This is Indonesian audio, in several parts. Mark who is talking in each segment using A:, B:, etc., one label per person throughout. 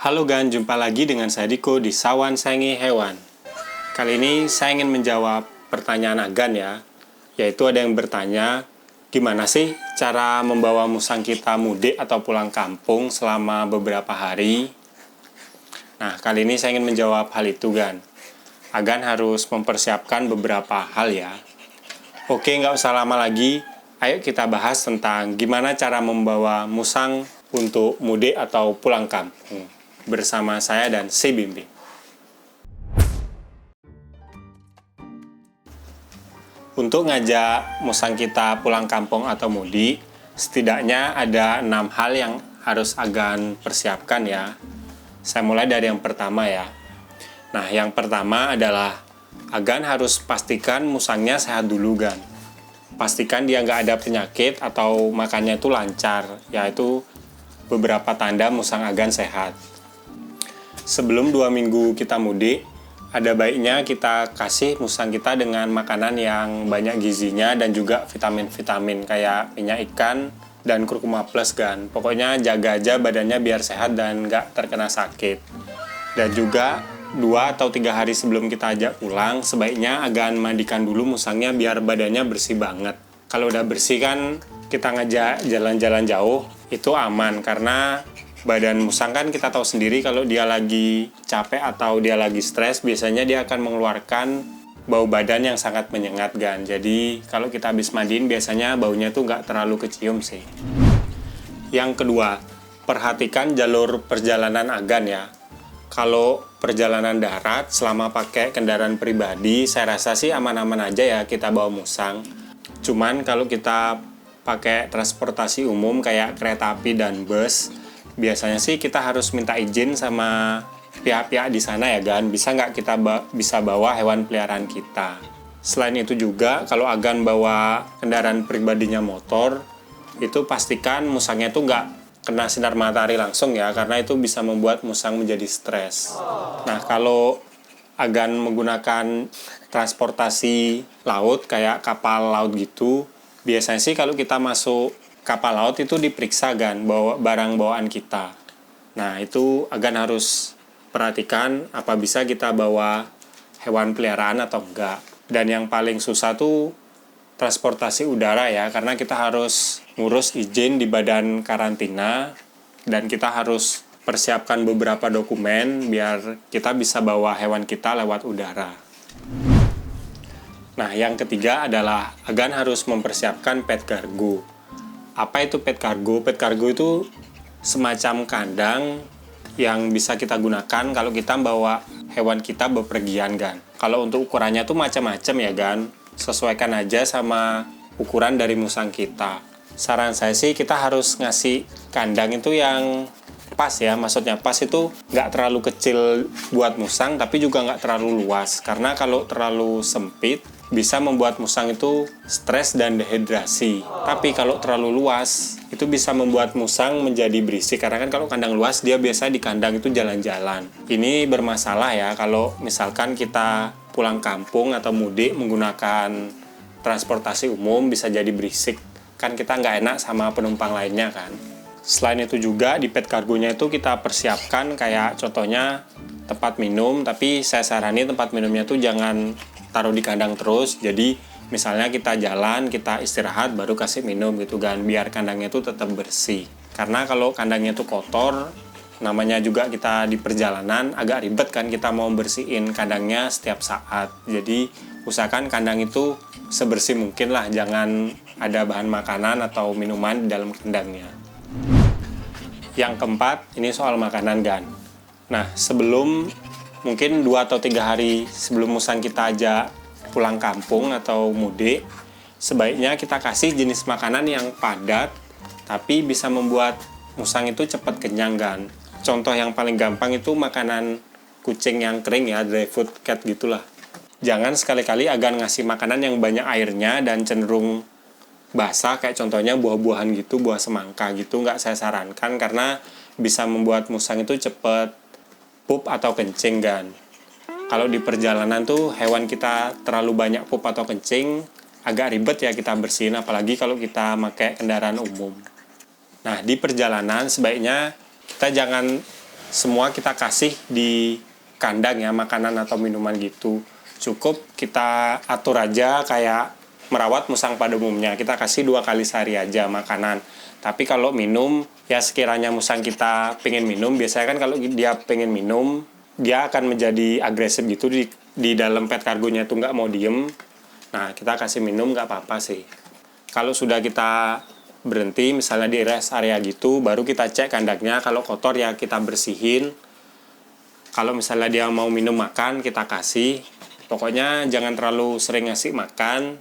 A: Halo Gan, jumpa lagi dengan saya Diko di Sawan Sayangi Hewan. Kali ini saya ingin menjawab pertanyaan Agan ya, yaitu ada yang bertanya, gimana sih cara membawa musang kita mudik atau pulang kampung selama beberapa hari? Nah, kali ini saya ingin menjawab hal itu Gan. Agan harus mempersiapkan beberapa hal ya. Oke, nggak usah lama lagi, ayo kita bahas tentang gimana cara membawa musang untuk mudik atau pulang kampung. Bersama saya dan si Bimbing. Untuk ngajak musang kita pulang kampung atau mudik, setidaknya ada 6 hal yang harus Agan persiapkan ya. Saya mulai dari yang pertama ya. Nah, yang pertama adalah Agan harus pastikan musangnya sehat dulu Gan. Pastikan dia nggak ada penyakit atau makannya itu lancar, yaitu beberapa tanda musang Agan sehat. Sebelum 2 minggu kita mudik, ada baiknya kita kasih musang kita dengan makanan yang banyak gizinya dan juga vitamin-vitamin kayak minyak ikan dan kurkuma plus Gan. Pokoknya jaga aja badannya biar sehat dan nggak terkena sakit. Dan juga 2 atau 3 hari sebelum kita ajak pulang, sebaiknya Agan mandikan dulu musangnya biar badannya bersih banget. Kalau udah bersih kan kita ngajak jalan-jalan jauh, itu aman karena badan musang kan kita tahu sendiri kalau dia lagi capek atau dia lagi stres, biasanya dia akan mengeluarkan bau badan yang sangat menyengat Gan. Jadi kalau kita habis mandiin biasanya baunya tuh nggak terlalu kecium sih. Yang kedua, perhatikan jalur perjalanan Agan ya. Kalau perjalanan darat selama pakai kendaraan pribadi, saya rasa sih aman-aman aja ya kita bawa musang. Cuman kalau kita pakai transportasi umum kayak kereta api dan bus, biasanya sih kita harus minta izin sama pihak-pihak di sana ya Gan. Bisa nggak kita bisa bawa hewan peliharaan kita. Selain itu juga kalau Agan bawa kendaraan pribadinya motor, itu pastikan musangnya itu nggak kena sinar matahari langsung ya, karena itu bisa membuat musang menjadi stres. Nah, kalau Agan menggunakan transportasi laut kayak kapal laut gitu, biasanya sih kalau kita masuk kapal laut itu diperiksa Gan bawa barang bawaan kita. Nah, itu Agan harus perhatikan apa bisa kita bawa hewan peliharaan atau enggak. Dan yang paling susah tuh transportasi udara ya, karena kita harus ngurus izin di badan karantina dan kita harus persiapkan beberapa dokumen biar kita bisa bawa hewan kita lewat udara. Nah, yang ketiga adalah Agan harus mempersiapkan pet cargo. Apa itu pet cargo? Pet cargo itu semacam kandang yang bisa kita gunakan kalau kita bawa hewan kita bepergian Gan. Kalau untuk ukurannya tuh macam-macam ya Gan. Sesuaikan aja sama ukuran dari musang kita. Saran saya sih kita harus ngasih kandang itu yang pas ya. Maksudnya pas itu nggak terlalu kecil buat musang tapi juga nggak terlalu luas. Karena kalau terlalu sempit bisa membuat musang itu stres dan dehidrasi. Tapi kalau terlalu luas, itu bisa membuat musang menjadi berisik. Karena kan kalau kandang luas, dia biasa di kandang itu jalan-jalan. Ini bermasalah ya, kalau misalkan kita pulang kampung atau mudik menggunakan transportasi umum, bisa jadi berisik. Kan kita nggak enak sama penumpang lainnya kan. Selain itu juga, di pet cargo-nya itu kita persiapkan kayak contohnya tempat minum, tapi saya sarani tempat minumnya tuh jangan taruh di kandang terus. Jadi misalnya kita jalan, kita istirahat baru kasih minum gitu kan, biar kandangnya itu tetap bersih. Karena kalau kandangnya itu kotor, namanya juga kita di perjalanan agak ribet kan, kita mau bersihin kandangnya setiap saat. Jadi usahakan kandang itu sebersih mungkin lah, jangan ada bahan makanan atau minuman di dalam kandangnya. Yang keempat, ini soal makanan Gan. Nah, sebelum mungkin 2 atau 3 hari sebelum musang kita ajak pulang kampung atau mudik, sebaiknya kita kasih jenis makanan yang padat tapi bisa membuat musang itu cepat kenyang Gan. Contoh yang paling gampang itu makanan kucing yang kering ya, dry food cat gitulah. Jangan sekali-kali Agan ngasih makanan yang banyak airnya dan cenderung basah, kayak contohnya buah-buahan gitu, buah semangka gitu, nggak saya sarankan karena bisa membuat musang itu cepat pup atau kencing Gan. Kalau di perjalanan tuh hewan kita terlalu banyak pup atau kencing, agak ribet ya kita bersihin, apalagi kalau kita pakai kendaraan umum. Nah, di perjalanan sebaiknya kita jangan semua kita kasih di kandang ya, makanan atau minuman gitu. Cukup kita atur aja kayak merawat musang pada umumnya. Kita kasih 2 kali sehari aja makanan. Tapi kalau minum, ya sekiranya musang kita pengen minum, biasanya kan kalau dia pengen minum, dia akan menjadi agresif gitu di dalam pet kargonya tuh nggak mau diem. Nah, kita kasih minum nggak apa-apa sih. Kalau sudah kita berhenti misalnya di rest area gitu, baru kita cek kandangnya. Kalau kotor ya kita bersihin. Kalau misalnya dia mau minum makan, kita kasih. Pokoknya jangan terlalu sering ngasih makan,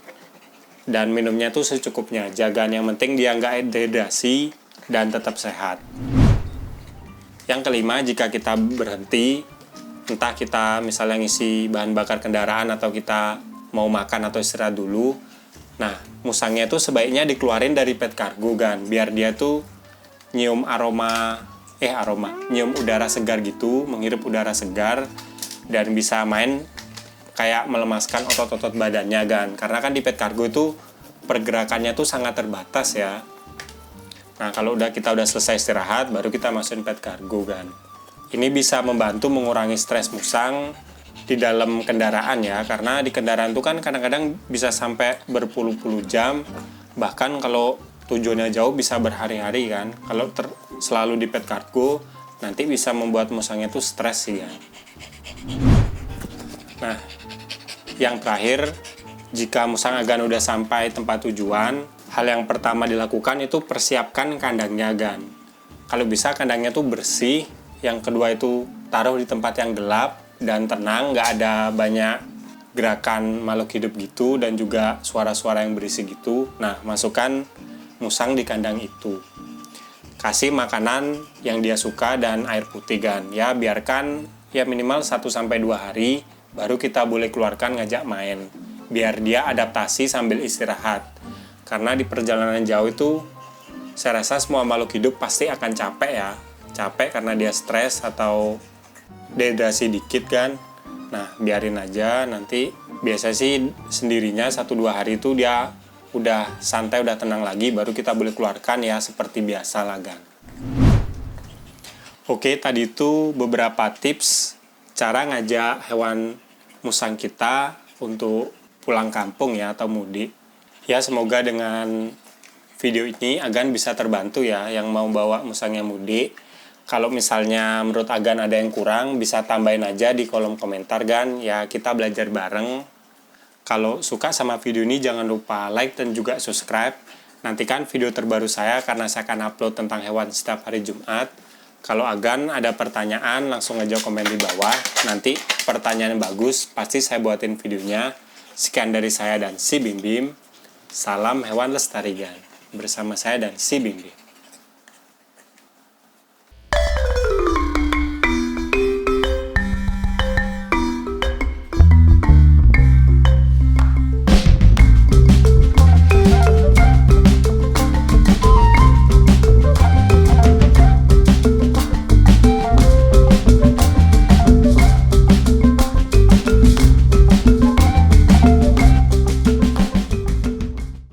A: dan minumnya tuh secukupnya. Jagaan yang penting dia nggak dehidrasi dan tetap sehat. Yang kelima, jika kita berhenti, entah kita misalnya ngisi bahan bakar kendaraan atau kita mau makan atau istirahat dulu, nah, musangnya itu sebaiknya dikeluarin dari pet kargo kan, biar dia tuh nyium nyium udara segar gitu, menghirup udara segar, dan bisa main kayak melemaskan otot-otot badannya kan. Karena kan di pet kargo itu pergerakannya tuh sangat terbatas ya. Nah, kalau kita udah selesai istirahat, baru kita masukin pet kargo kan. Ini bisa membantu mengurangi stres musang di dalam kendaraan ya, karena di kendaraan itu kan kadang-kadang bisa sampai berpuluh-puluh jam, bahkan kalau tujuannya jauh bisa berhari-hari kan. Kalau selalu di pet kargo, nanti bisa membuat musangnya itu stres sih kan. Nah, yang terakhir, jika musang agan udah sampai tempat tujuan, hal yang pertama dilakukan itu persiapkan kandangnya gan. Kalau bisa kandangnya tuh bersih. Yang kedua itu taruh di tempat yang gelap dan tenang, nggak ada banyak gerakan makhluk hidup gitu dan juga suara-suara yang berisik gitu. Nah, masukkan musang di kandang itu. Kasih makanan yang dia suka dan air putih kan. Ya, biarkan ya minimal 1-2 hari, baru kita boleh keluarkan ngajak main. Biar dia adaptasi sambil istirahat. Karena di perjalanan jauh itu, saya rasa semua makhluk hidup pasti akan capek ya. Capek karena dia stres atau dehidrasi dikit kan. Nah, biarin aja, nanti biasa sih sendirinya 1-2 hari itu dia udah santai, udah tenang lagi, baru kita boleh keluarkan ya seperti biasa lah kan. Oke, tadi itu beberapa tips cara ngajak hewan musang kita untuk pulang kampung ya atau mudik. Ya, semoga dengan video ini Agan bisa terbantu ya yang mau bawa musangnya mudik. Kalau misalnya menurut Agan ada yang kurang, bisa tambahin aja di kolom komentar kan. Ya, kita belajar bareng. Kalau suka sama video ini jangan lupa like dan juga subscribe. Nantikan video terbaru saya karena saya akan upload tentang hewan setiap hari Jumat. Kalau Agan ada pertanyaan langsung aja komen di bawah. Nanti pertanyaan yang bagus pasti saya buatin videonya. Sekian dari saya dan si Bim Bim. Salam hewan lestari gan. Bersama saya dan si Bim Bim.